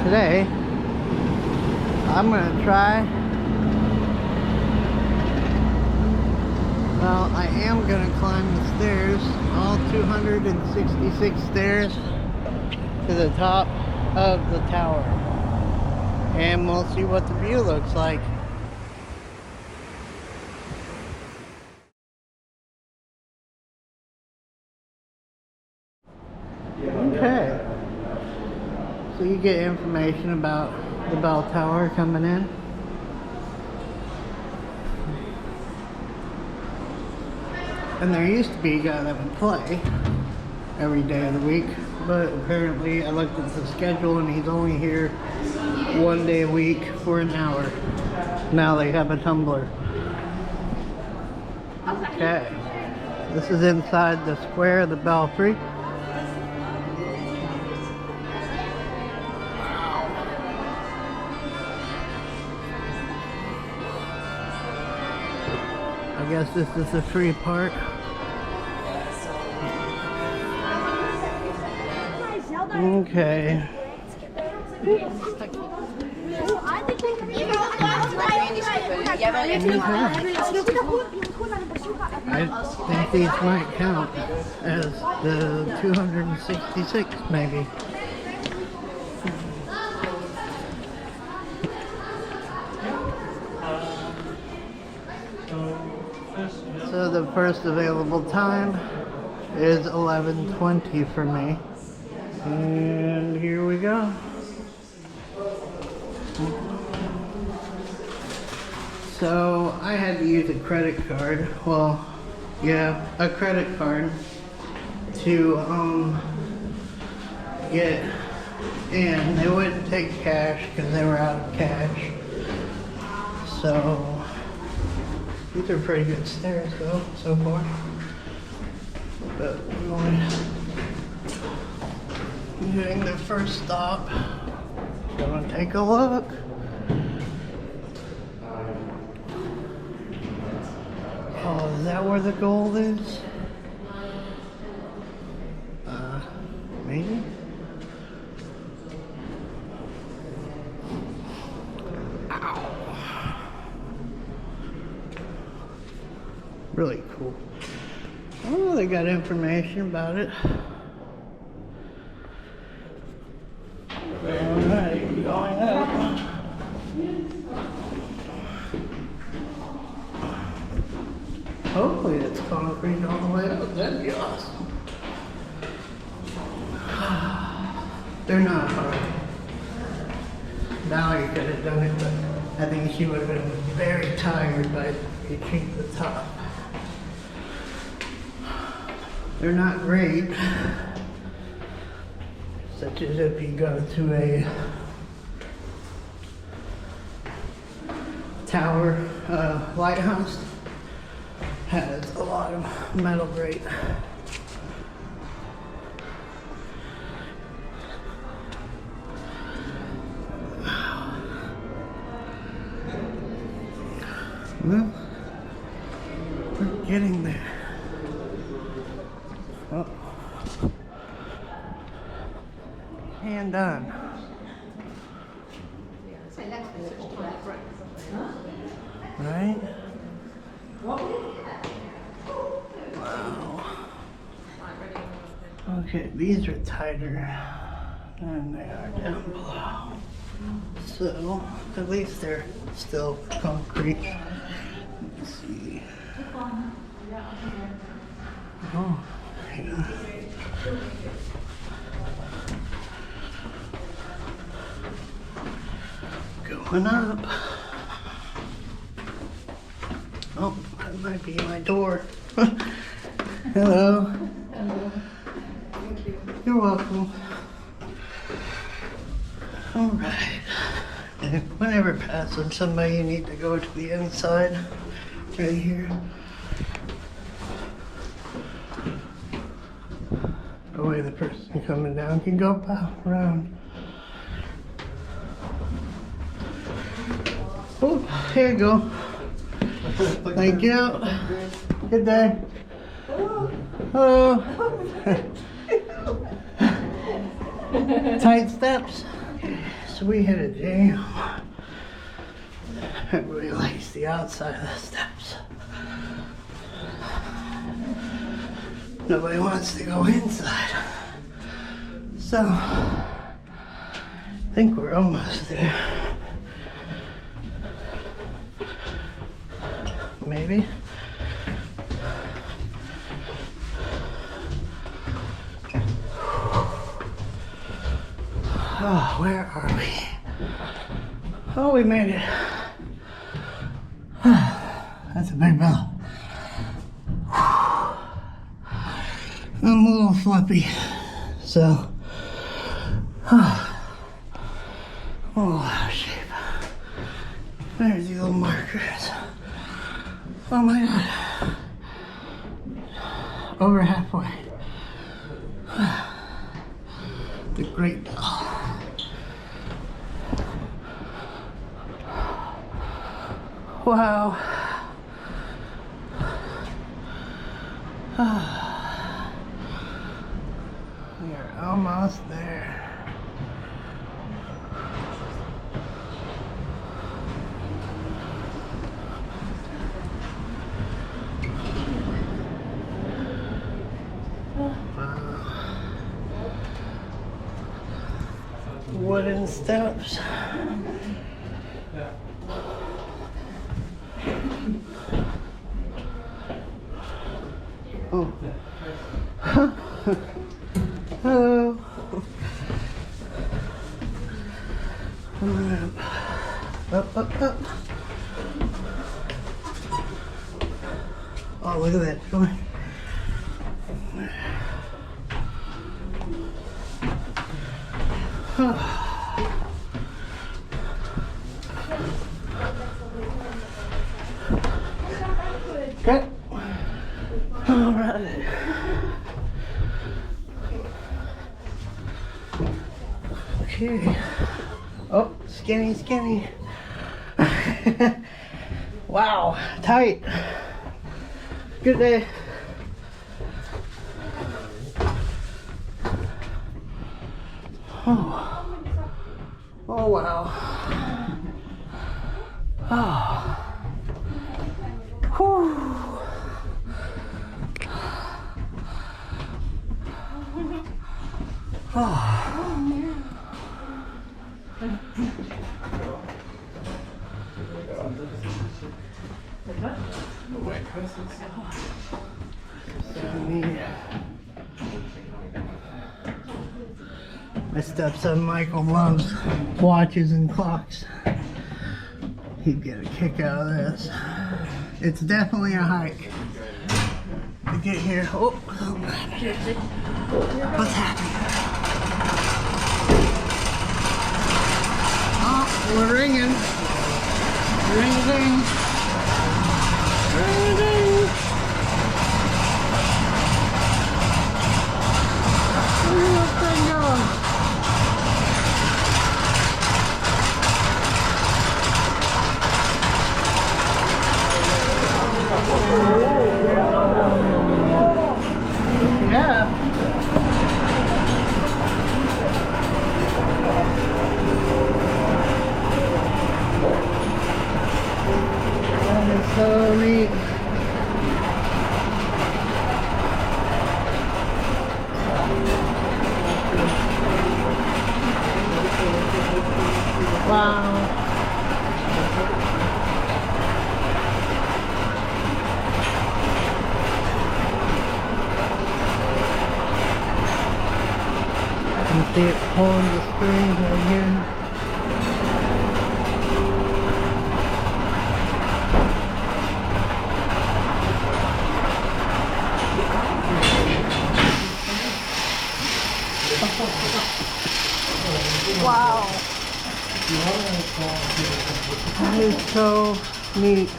today I'm gonna try, well, I am gonna climb the stairs, all 266 stairs to the top of the tower, and we'll see what the view looks like. Okay, so you get information about the bell tower coming in. And there used to be a guy that would play every day of the week, but apparently I looked at the schedule and he's only here one day a week for an hour. Now they have a tumbler. Okay, this is inside the square of the Belfry. I guess this is the free part. Okay. I think these might count as the 266 maybe. So the first available time is 11:20 for me. And here we go. So I had to use a credit card. Well, yeah, a credit card to get in. They wouldn't take cash because they were out of cash. So these are pretty good stairs though, so far. But we're doing the first stop. Gonna take a look. Oh, is that where the gold is? Maybe? Ow. Really cool. Oh, they got information about it. Alright, going up. Hopefully it's concrete all the way up. That'd be awesome. They're not hard. Valerie could have done it, but I think she would have been very tired by reaching the top. They're not great, such as if you go to a tower, lighthouse, has a lot of metal grate. Well, we're getting there. Oh. And done. Right? Wow. Okay, these are tighter than they are down below. So, at least they're still concrete. Let's see. Oh, yeah. Going up. Oh, that might be my door. Hello. Hello. Thank you. You're welcome. Alright. And whenever passing somebody, you need to go to the inside. Right here. That way the person coming down can go around. Oh, here you go. Thank you. Good day. Hello. Tight steps. So So we hit a jam. Everybody likes the outside of the steps. Nobody wants to go inside. So, I think we're almost there. Maybe. Oh, where are we? Oh, we made it. That's a big bell. I'm a little flippy, so oh shape. There's the little markers. Oh my god. Over halfway. The Great Bell. Wow. We're almost there. Wooden steps. Oh. Hello. Up, up, up. Oh, look at that. Come on. Okay. All right. Okay. Oh, skinny, skinny. Wow, tight. Good day. Oh, oh wow. Oh. Whew. Oh. My stepson Michael loves watches and clocks. He'd get a kick out of this. It's definitely a hike to get here. Oh, what's happening? Oh, we're ringing. Ring a ding. Ring a ding. Where's that thing going? Yeah. That is so neat. Wow. You see it pulling the strings right here. Wow. That is so neat.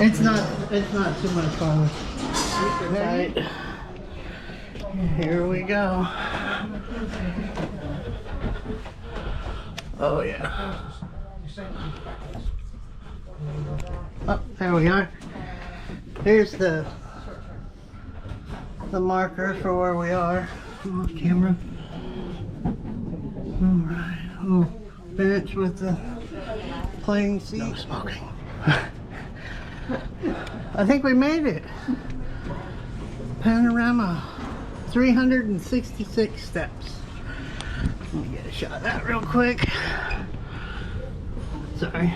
It's not too much fun. Right. Here we go. Oh yeah. Oh, there we are. Here's the the marker for where we are. Come on, camera. Alright. Oh, bench with the playing seat. No smoking. I think we made it. Panorama. 366 steps. Let me get a shot of that real quick. Sorry.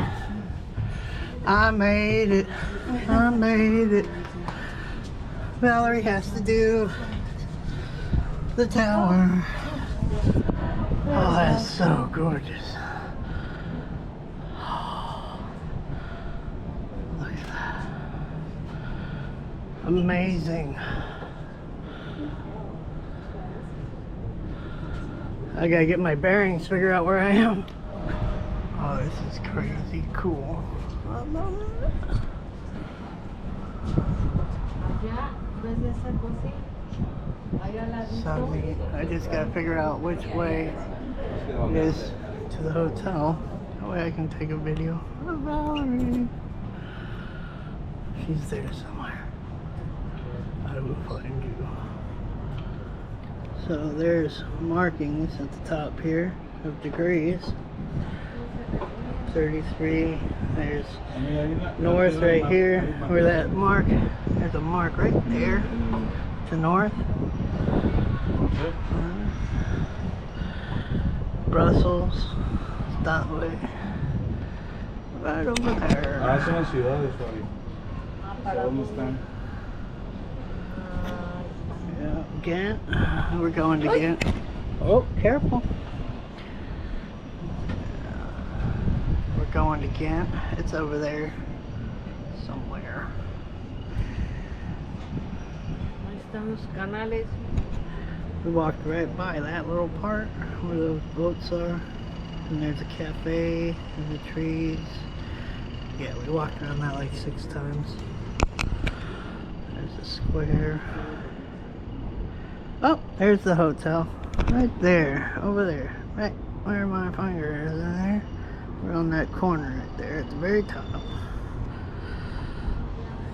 I made it. I made it. Valerie has to do the tower. Oh, that's so gorgeous. Look at that. Amazing. I gotta get my bearings, figure out where I am. Oh, this is crazy cool. I love it. So neat. I just gotta figure out which way it is to the hotel. That way I can take a video of Valerie. She's there somewhere. I will find you. So there's markings at the top here of degrees. 33. There's north right here where that mark, there's a mark right there to north. Brussels, that way. Right over there. Son ciudades, Fabi. ¿Dónde están? Yeah, Ghent. We're going to Ghent. Oh, careful. We're going to Ghent. It's over there somewhere. We walked right by that little part where those boats are. And there's a cafe and the trees. Yeah, we walked around that like 6 times. There's a square. Oh, there's the hotel. Right there. Over there. Right where my finger is in there. We're on that corner right there at the very top.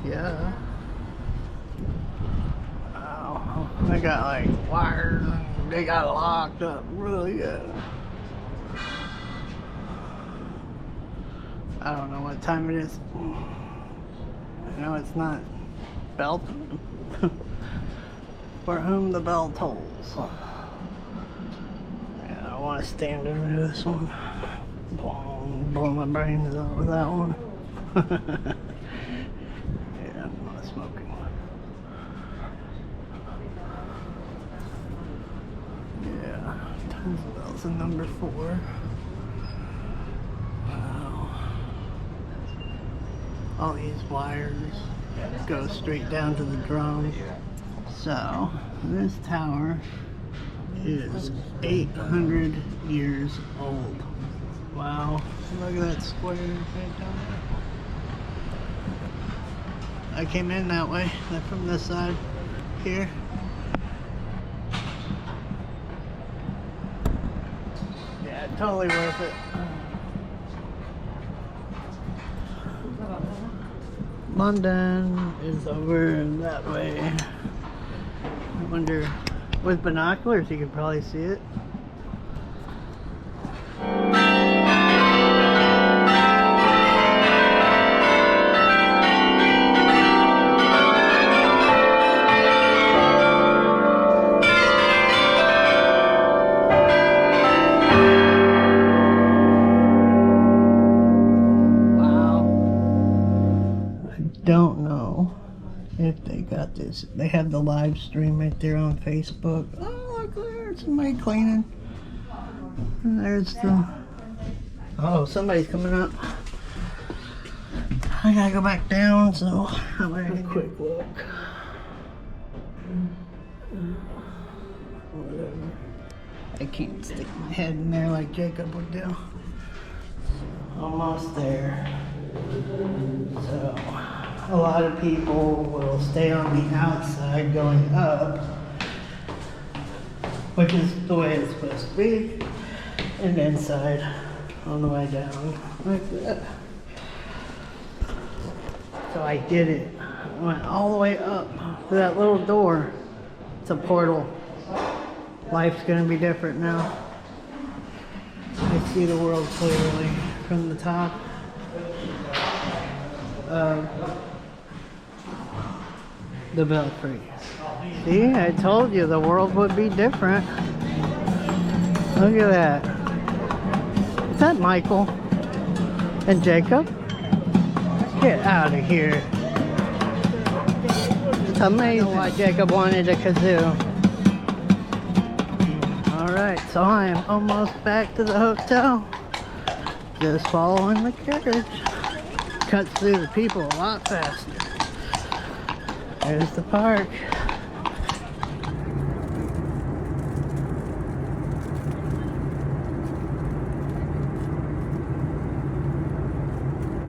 Yeah. Wow. They got like wires and they got locked up really good. I don't know what time it is. I know it's not bell time. For whom the bell tolls. Yeah, I don't want to stand into this one. Blow my brains out with that one. Yeah, I'm not smoking. Yeah, tons of bells in number 4. All these wires go straight down to the drum. So, this tower is 800 years old. Wow, look at that square right down there. I came in that way, from this side here. Yeah, totally worth it. London is over that way. I wonder, with binoculars you could probably see it. Don't know if they got this. They have the live stream right there on Facebook. Oh, look there, somebody cleaning. And there's the... Oh, somebody's coming up. I gotta go back down, so I'll have a quick look. Whatever. I can't stick my head in there like Jacob would do. Almost there. So... a lot of people will stay on the outside going up, which is the way it's supposed to be, and inside on the way down, like that. So I did it. I went all the way up to that little door It's a portal. Life's gonna be different now. I see the world clearly from the top of the Belfry. See, I told you the world would be different. Look at that. Is that Michael and Jacob? Get out of here. It's amazing why Jacob wanted a kazoo. Alright, so I am almost back to the hotel. Just following the carriage. Cuts through the people a lot faster. There's the park.